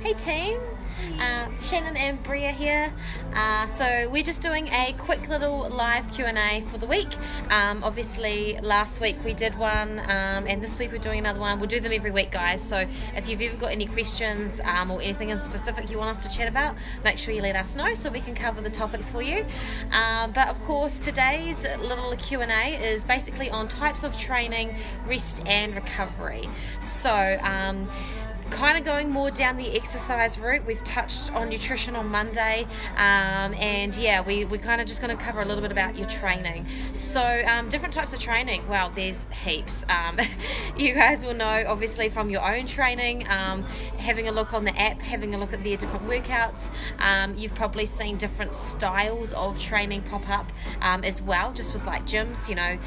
Hey team, Shannon and Bria here. So we're just doing a quick little live Q&A for the week. Obviously last week we did one, and this week we're doing another one. We'll do them every week, guys, so if you've ever got any questions or anything in specific you want us to chat about, make sure you let us know so we can cover the topics for you. But of course today's little Q&A is basically on types of training, rest and recovery. So kind of going more down the exercise route. We've touched on nutrition on Monday, and yeah, we're kind of just going to cover a little bit about your training. So different types of training, well, there's heaps. You guys will know obviously from your own training, having a look on the app, having a look at their different workouts. You've probably seen different styles of training pop up as well, just with like gyms, you know.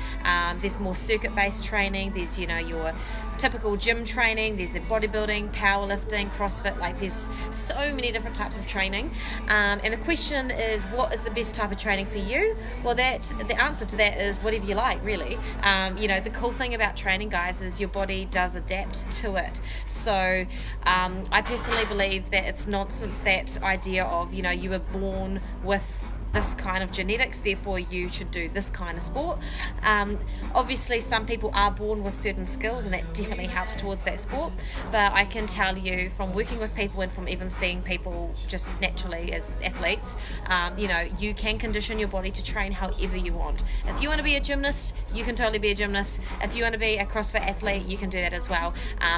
There's more circuit based training, there's, you know, your typical gym training, there's the bodybuilding, powerlifting, CrossFit, like there's so many different types of training. And the question is, what is the best type of training for you? Well, the answer to that is whatever you like, really. You know, the cool thing about training, guys, is your body does adapt to it. So I personally believe that it's nonsense, that idea of, you know, you were born with this kind of genetics, therefore you should do this kind of sport. Obviously some people are born with certain skills and that definitely helps towards that sport, but I can tell you from working with people and from even seeing people just naturally as athletes, you know, you can condition your body to train however you want. If you want to be a gymnast, you can totally be a gymnast. If you want to be a CrossFit athlete, you can do that as well.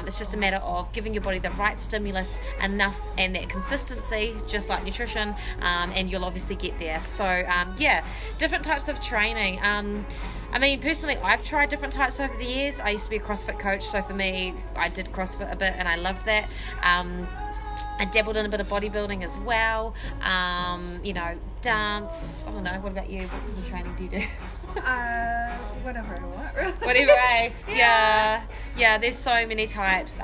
It's just a matter of giving your body the right stimulus, enough, and that consistency, just like nutrition, and you'll obviously get there. So yeah, different types of training. I mean, personally, I've tried different types over the years. I used to be a CrossFit coach, so for me, I did CrossFit a bit and I loved that. I dabbled in a bit of bodybuilding as well. You know, dance. I don't know. What about you? What sort of training do you do? Whatever I want, really. Whatever, eh? Yeah, there's so many types.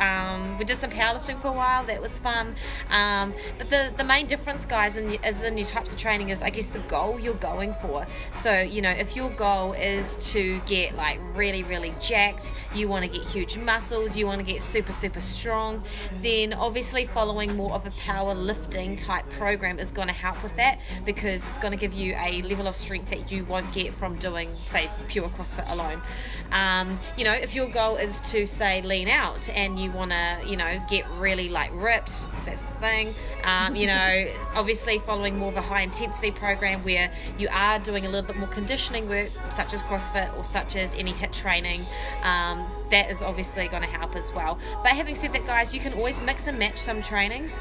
We did some powerlifting for a while. That was fun. But the main difference, guys, in your types of training is, I guess, the goal you're going for. So, you know, if your goal is to get like really, really jacked, you want to get huge muscles, you want to get super, super strong, then obviously following more of a powerlifting type program is going to help with that, because it's going to give you a level of strength that you won't get from doing, say, pure CrossFit alone. You know, if your goal is to, say, lean out and you want to, you know, get really like ripped, that's the thing. You know, obviously following more of a high intensity program where you are doing a little bit more conditioning work, such as CrossFit or such as any HIIT training, that is obviously going to help as well. But having said that, guys, you can always mix and match some trainings.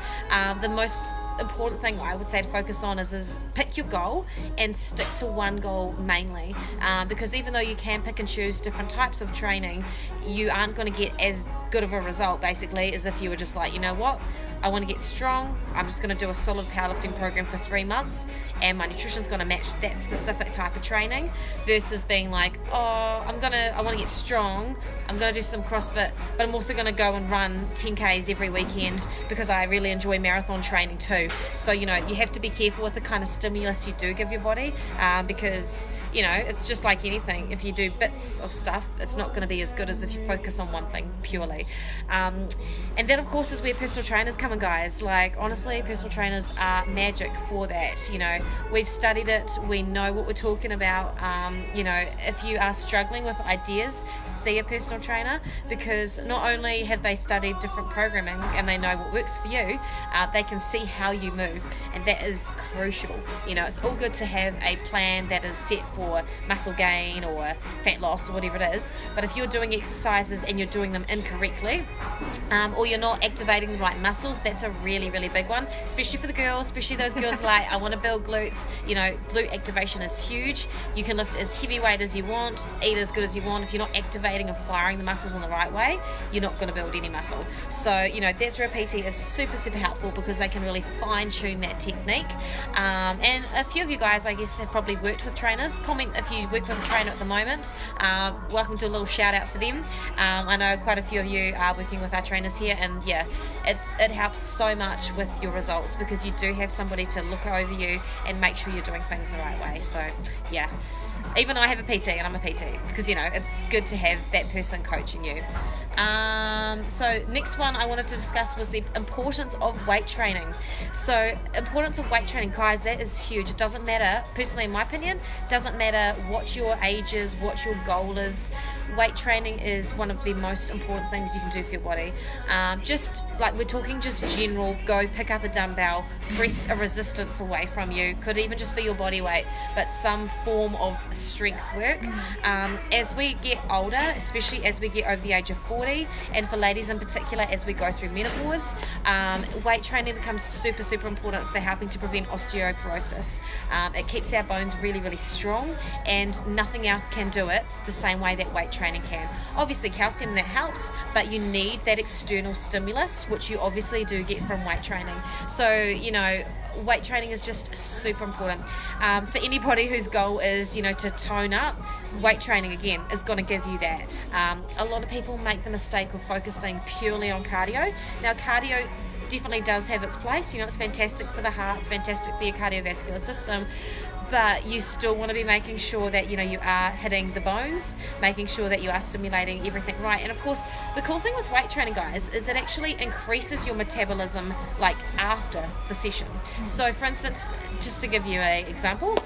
The most important thing I would say to focus on is pick your goal and stick to one goal mainly, because even though you can pick and choose different types of training, you aren't going to get as good of a result basically as if you were just like, you know what, I want to get strong, I'm just going to do a solid powerlifting program for 3 months and my nutrition's going to match that specific type of training, versus being like, oh, I want to get strong, I'm going to do some CrossFit, but I'm also going to go and run 10Ks every weekend because I really enjoy marathon training too. So, you know, you have to be careful with the kind of stimulus you do give your body, because, you know, it's just like anything. If you do bits of stuff, it's not going to be as good as if you focus on one thing purely. And then, of course, is where personal trainers come in, guys. Like, honestly, personal trainers are magic for that. You know, we've studied it. We know what we're talking about. You know, if you are struggling with ideas, see a personal trainer, because not only have they studied different programming and they know what works for you, they can see how you move, and that is crucial. You know, it's all good to have a plan that is set for muscle gain or fat loss or whatever it is, but if you're doing exercises and you're doing them incorrectly, or you're not activating the right muscles, that's a really, really big one, especially for the girls, especially those girls like, I want to build glutes. You know, glute activation is huge. You can lift as heavy weight as you want, eat as good as you want. If you're not activating and firing the muscles in the right way, you're not going to build any muscle. So, you know, that's where a PT is super, super helpful, because they can really fine-tune that technique. And a few of you guys, I guess, have probably worked with trainers. Comment if you work with a trainer at the moment. Welcome to a little shout out for them. I know quite a few of you you are working with our trainers here, and yeah, it helps so much with your results because you do have somebody to look over you and make sure you're doing things the right way. So yeah, even I have a PT and I'm a PT because it's good to have that person coaching you. So next one I wanted to discuss was the importance of weight training. So importance of weight training, guys, that is huge. It doesn't matter, personally in my opinion, doesn't matter what your age is, what your goal is. Weight training is one of the most important things you can do for your body. Just like we're talking just general, go pick up a dumbbell, press a resistance away from you, could even just be your body weight, but some form of strength work. As we get older, especially as we get over the age of 40, and for ladies in particular as we go through menopause, weight training becomes super important for helping to prevent osteoporosis. It keeps our bones really, really strong, and nothing else can do it the same way that weight training can. Obviously calcium, that helps, but you need that external stimulus, which you obviously do get from weight training. So weight training is just super important. For anybody whose goal is to tone up, weight training again is going to give you that. A lot of people make the mistake of focusing purely on cardio. Now cardio definitely does have its place. It's fantastic for the heart, it's fantastic for your cardiovascular system, but you still want to be making sure that you are hitting the bones, making sure that you are stimulating everything right. And of course, the cool thing with weight training, guys, is it actually increases your metabolism like after the session. So for instance, just to give you an example,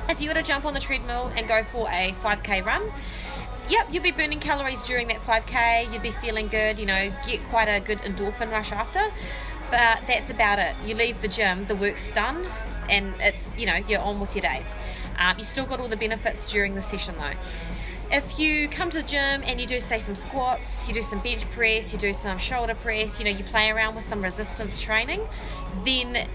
if you were to jump on the treadmill and go for a 5k run, yep, you'll be burning calories during that 5k, you'd be feeling good, get quite a good endorphin rush after, but that's about it. You leave the gym, the work's done, and it's, you're on with your day. You still got all the benefits during the session though. If you come to the gym and you do, say, some squats, you do some bench press, you do some shoulder press, you play around with some resistance training, then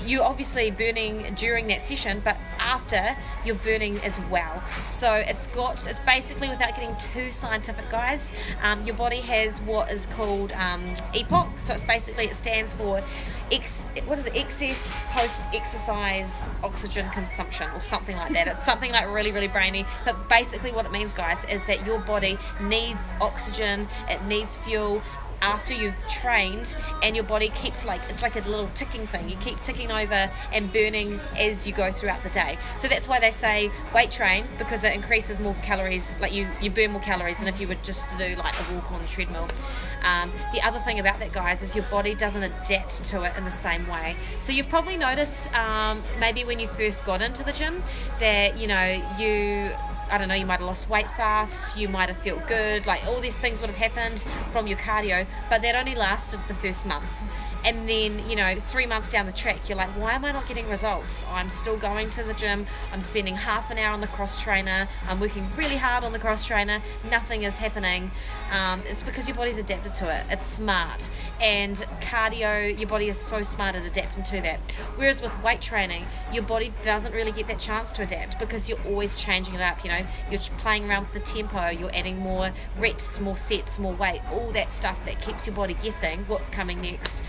you're obviously burning during that session, but after you're burning as well. So it's basically, without getting too scientific, guys, your body has what is called EPOC. So it stands for excess post-exercise oxygen consumption, or something like that. It's something like really, really brainy, but basically what it means, guys, is that your body needs oxygen, it needs fuel after you've trained, and your body keeps it's like a little ticking thing. You keep ticking over and burning as you go throughout the day. So that's why they say weight train, because it increases more calories, like you burn more calories than if you were just to do like a walk on the treadmill. The other thing about that, guys, is your body doesn't adapt to it in the same way. So you've probably noticed maybe when you first got into the gym that you might have lost weight fast, you might have felt good, like all these things would have happened from your cardio, but that only lasted the first month. And then 3 months down the track, you're like, why am I not getting results? I'm still going to the gym, I'm spending half an hour on the cross trainer, I'm working really hard on the cross trainer, nothing is happening. It's because your body's adapted to it. It's smart, and cardio, your body is so smart at adapting to that. Whereas with weight training, your body doesn't really get that chance to adapt because you're always changing it up. You're playing around with the tempo, you're adding more reps, more sets, more weight, all that stuff that keeps your body guessing what's coming next.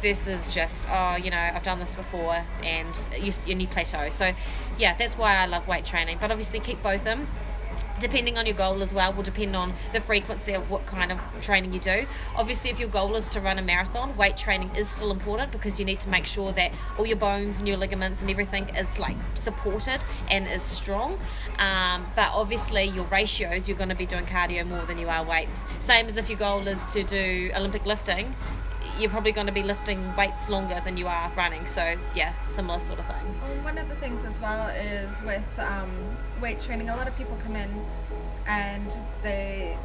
Versus just, I've done this before, and you plateau. So yeah, that's why I love weight training. But obviously keep both of them. Depending on your goal as well, will depend on the frequency of what kind of training you do. Obviously, if your goal is to run a marathon, weight training is still important because you need to make sure that all your bones and your ligaments and everything is supported and is strong. But obviously, your ratios, you're going to be doing cardio more than you are weights. Same as if your goal is to do Olympic lifting, you're probably going to be lifting weights longer than you are running. So yeah, similar sort of thing. Well, one of the things as well is with weight training, a lot of people come in and they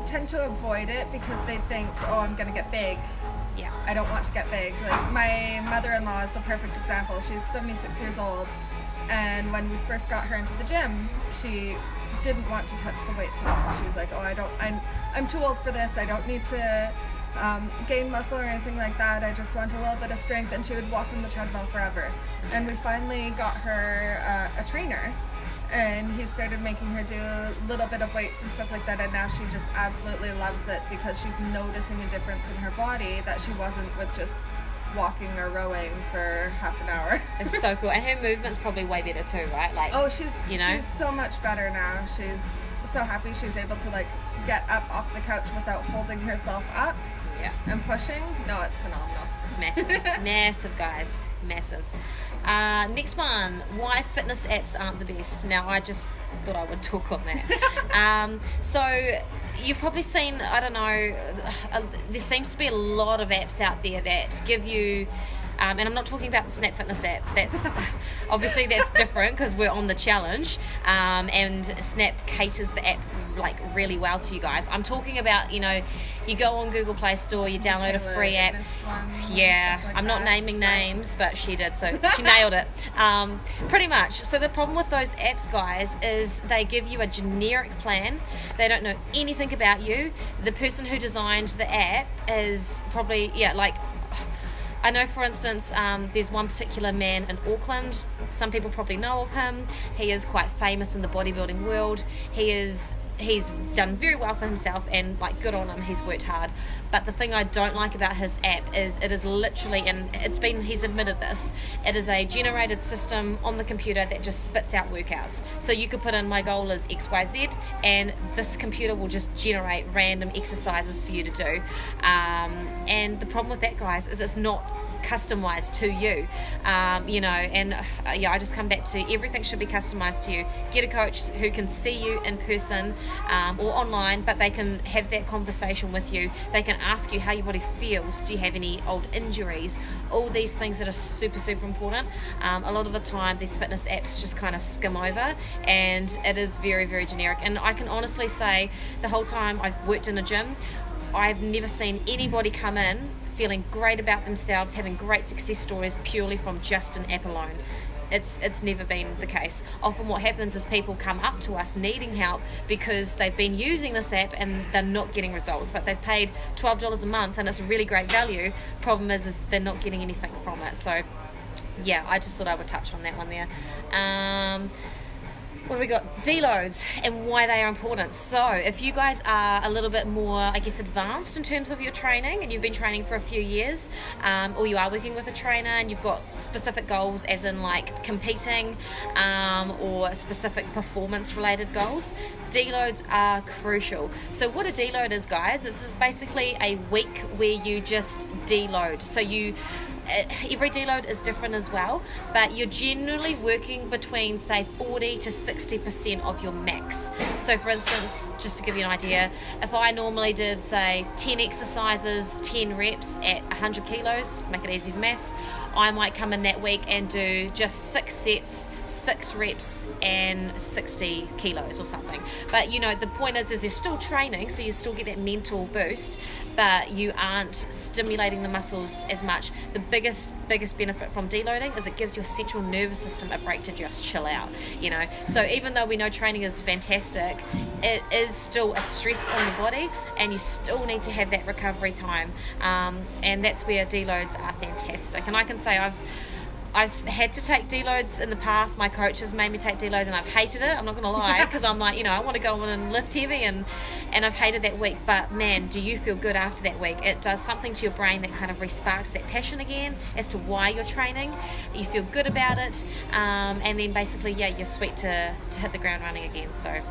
tend to avoid it because they think, I'm going to get big. Yeah. I don't want to get big. Like my mother-in-law is the perfect example. She's 76 years old, and when we first got her into the gym, she didn't want to touch the weights at all. She was like, I'm too old for this. I don't need to gain muscle or anything like that. I just want a little bit of strength. And she would walk on the treadmill forever. And we finally got her a trainer, and he started making her do a little bit of weights and stuff like that, and now she just absolutely loves it because she's noticing a difference in her body that she wasn't with just walking or rowing for half an hour. It's so cool. And her movement's probably way better too, right? She's so much better now. She's so happy she's able to get up off the couch without holding herself up Yeah. and pushing, no, it's phenomenal. It's massive. Massive, guys. Massive. Next one. Why fitness apps aren't the best. Now, I just thought I would talk on that. So, you've probably seen, I don't know, there seems to be a lot of apps out there that give you... and I'm not talking about the Snap Fitness app. That's obviously that's different because we're on the challenge, and Snap caters the app like really well to you guys. I'm talking about, you know, you go on Google Play Store, you download a free app. Yeah, I'm not naming names, but she did, so she nailed it. Pretty much. So the problem with those apps, guys, is they give you a generic plan. They don't know anything about you. The person who designed the app is probably, I know, for instance, there's one particular man in Auckland. Some people probably know of him. He is quite famous in the bodybuilding world. He's done very well for himself, and like, good on him, he's worked hard. But the thing I don't like about his app is it is literally, and he's admitted this, it is a generated system on the computer that just spits out workouts. So you could put in, my goal is XYZ, and this computer will just generate random exercises for you to do. And the problem with that, guys, is it's not customized to you, I just come back to everything should be customized to you. Get a coach who can see you in person or online, but they can have that conversation with you. They can ask you how your body feels. Do you have any old injuries? All these things that are super, super important. A lot of the time these fitness apps just kind of skim over, and it is very, very generic. And I can honestly say, the whole time I've worked in a gym, I've never seen anybody come in feeling great about themselves, having great success stories purely from just an app alone. It's never been the case. Often what happens is people come up to us needing help because they've been using this app and they're not getting results, but they've paid $12 a month and it's really great value. Problem is they're not getting anything from it. So yeah, I just thought I would touch on that one there. What have we got? Deloads and why they are important. So if you guys are a little bit more, I guess, advanced in terms of your training, and you've been training for a few years, or you are working with a trainer and you've got specific goals, as in like competing, or specific performance related goals, deloads are crucial. So what a deload is, guys, this is basically a week where you just deload. So every deload is different as well, but you're generally working between, say, 40 to 60% of your max. So for instance, just to give you an idea, if I normally did, say, 10 exercises, 10 reps at 100 kilos, make it easy for maths, I might come in that week and do just 6 sets, 6 reps and 60 kilos or something. But you know, the point is you're still training, so you still get that mental boost, but you aren't stimulating the muscles as much. The biggest benefit from deloading is it gives your central nervous system a break to just chill out, you know. So even though we know training is fantastic, it is still a stress on the body, and you still need to have that recovery time, and that's where deloads are fantastic. And I can say I've had to take deloads in the past. My coach has made me take deloads and I've hated it. I'm not going to lie, because I'm like, I want to go on and lift heavy, and I've hated that week. But man, do you feel good after that week. It does something to your brain that kind of resparks that passion again as to why you're training. You feel good about it, and then basically, you're sweet to hit the ground running again. So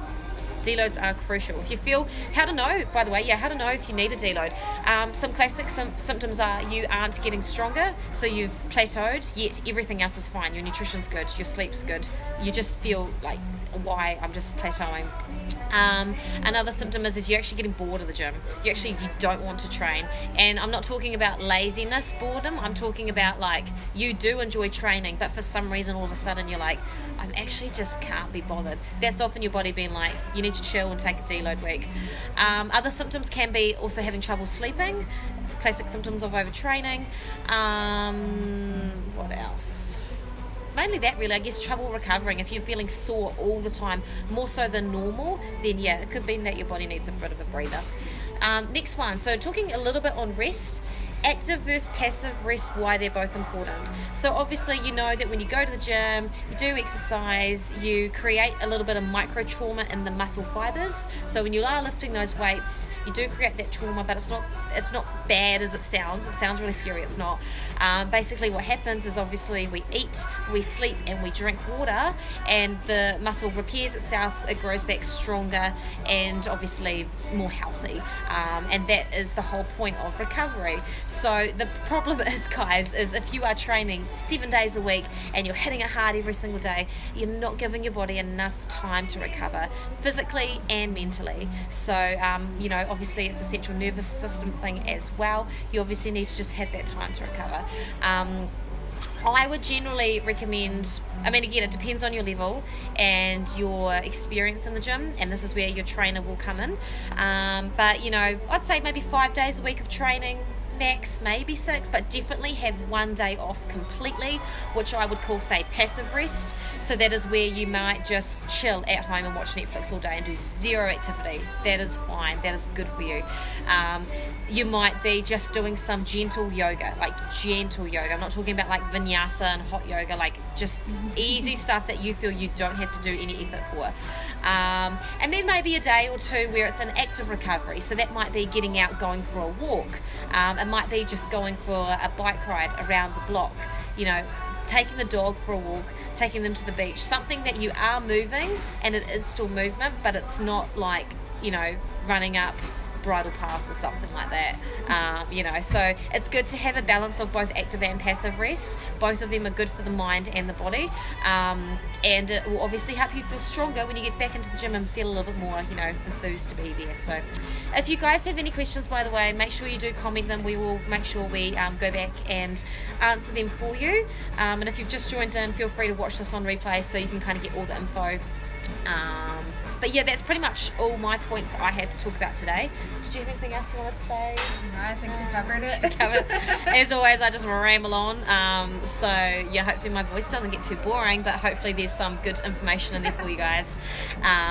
deloads are crucial. If you feel, how to know if you need a deload. Some classic symptoms are you aren't getting stronger, so you've plateaued, yet everything else is fine. Your nutrition's good, your sleep's good, you just feel like, why, I'm just plateauing. Another symptom is you're actually getting bored of the gym. You don't want to train. And I'm not talking about laziness, boredom. I'm talking about like, you do enjoy training, but for some reason all of a sudden you're like, I actually just can't be bothered. That's often your body being like, you need to chill and take a deload week. Other symptoms can be also having trouble sleeping, classic symptoms of overtraining. What else? Mainly that, really. I guess trouble recovering. If you're feeling sore all the time, more so than normal, then it could be that your body needs a bit of a breather. Next one, so talking a little bit on rest active versus passive rest, why they're both important. So obviously you know that when you go to the gym, you do exercise, you create a little bit of micro trauma in the muscle fibers. So when you are lifting those weights, you do create that trauma, but it's not bad as it sounds. It sounds really scary. It's not. Basically what happens is obviously we eat, we sleep, and we drink water, and the muscle repairs itself, it grows back stronger and obviously more healthy, and that is the whole point of recovery. So the problem is, guys, is if you are training 7 days a week and you're hitting it hard every single day, you're not giving your body enough time to recover physically and mentally. So obviously it's a central nervous system thing as well. You obviously need to just have that time to recover. I would generally recommend, again, it depends on your level and your experience in the gym, and this is where your trainer will come in. But I'd say maybe 5 days a week of training, max, maybe 6, but definitely have 1 day off completely, which I would call, say, passive rest. So that is where you might just chill at home and watch Netflix all day and do zero activity. That is fine. That is good for you. You might be just doing some gentle yoga, like gentle yoga. I'm not talking about like vinyasa and hot yoga, like just easy stuff that you feel you don't have to do any effort for. And then maybe a day or two where it's an active recovery. So that might be getting out, going for a walk. It might be just going for a bike ride around the block, taking the dog for a walk, taking them to the beach, something that you are moving and it is still movement, but it's not like, running up bridle path or something like that. So it's good to have a balance of both active and passive rest. Both of them are good for the mind and the body, and it will obviously help you feel stronger when you get back into the gym and feel a little bit more enthused to be there. So if you guys have any questions, by the way, make sure you do comment them. We will make sure we go back and answer them for you, and if you've just joined in, feel free to watch this on replay so you can kind of get all the info. But yeah, that's pretty much all my points I had to talk about today. Did you have anything else you wanted to say? No, I think we covered it. As always, I just ramble on. So yeah, hopefully my voice doesn't get too boring, but hopefully there's some good information in there for you guys.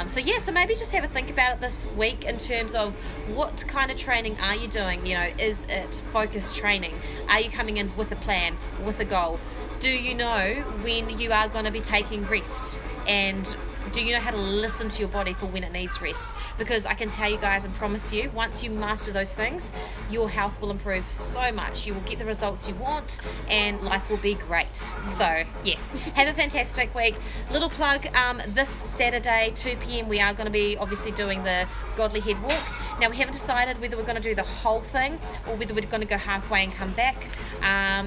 So maybe just have a think about it this week in terms of what kind of training are you doing? Is it focused training? Are you coming in with a plan, with a goal? Do you know when you are going to be taking rest? And do you know how to listen to your body for when it needs rest? Because I can tell you guys and promise you, once you master those things, your health will improve so much. You will get the results you want and life will be great. So yes, have a fantastic week. Little plug, this Saturday 2 p.m. we are going to be obviously doing the Godly Head Walk. Now we haven't decided whether we're going to do the whole thing or whether we're going to go halfway and come back.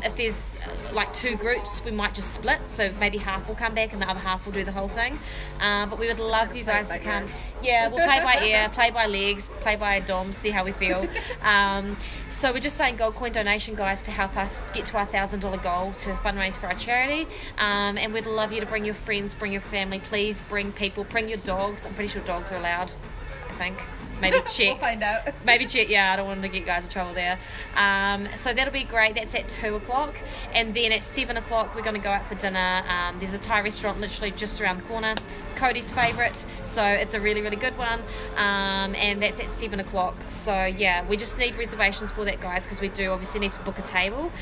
If there's like 2 groups, we might just split, so maybe half will come back and the other half will do the whole thing. But we would love you guys to come. Yeah, we'll play by ear, play by legs, play by DOMs, see how we feel. So we're just saying gold coin donation, guys, to help us get to our $1,000 goal to fundraise for our charity. And we'd love you to bring your friends, bring your family. Please bring people, bring your dogs. I'm pretty sure dogs are allowed, I think. Maybe check. We'll find out. Maybe check. Yeah, I don't want to get guys in trouble there. So that'll be great. That's at 2 o'clock. And then at 7 o'clock, we're going to go out for dinner. There's a Thai restaurant literally just around the corner. Cody's favourite. So it's a really, really good one. And that's at 7 o'clock. So yeah, we just need reservations for that, guys, because we do obviously need to book a table.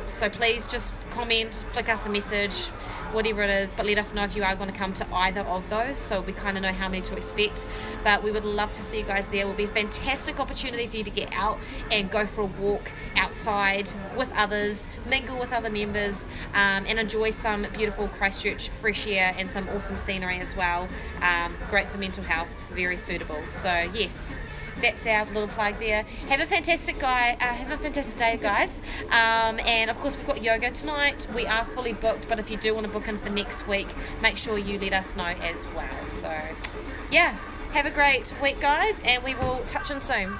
So please just comment, flick us a message, whatever it is, but let us know if you are going to come to either of those so we kind of know how many to expect. But we would love to see you guys there. It will be a fantastic opportunity for you to get out and go for a walk outside with others, mingle with other members, and enjoy some beautiful Christchurch fresh air and some awesome scenery as well. Great for mental health, very suitable. So yes, that's our little plug there. Have a fantastic day, guys. And of course we've got yoga tonight. We are fully booked, but if you do want to book in for next week, make sure you let us know as well. So yeah, have a great week, guys, and we will touch in soon.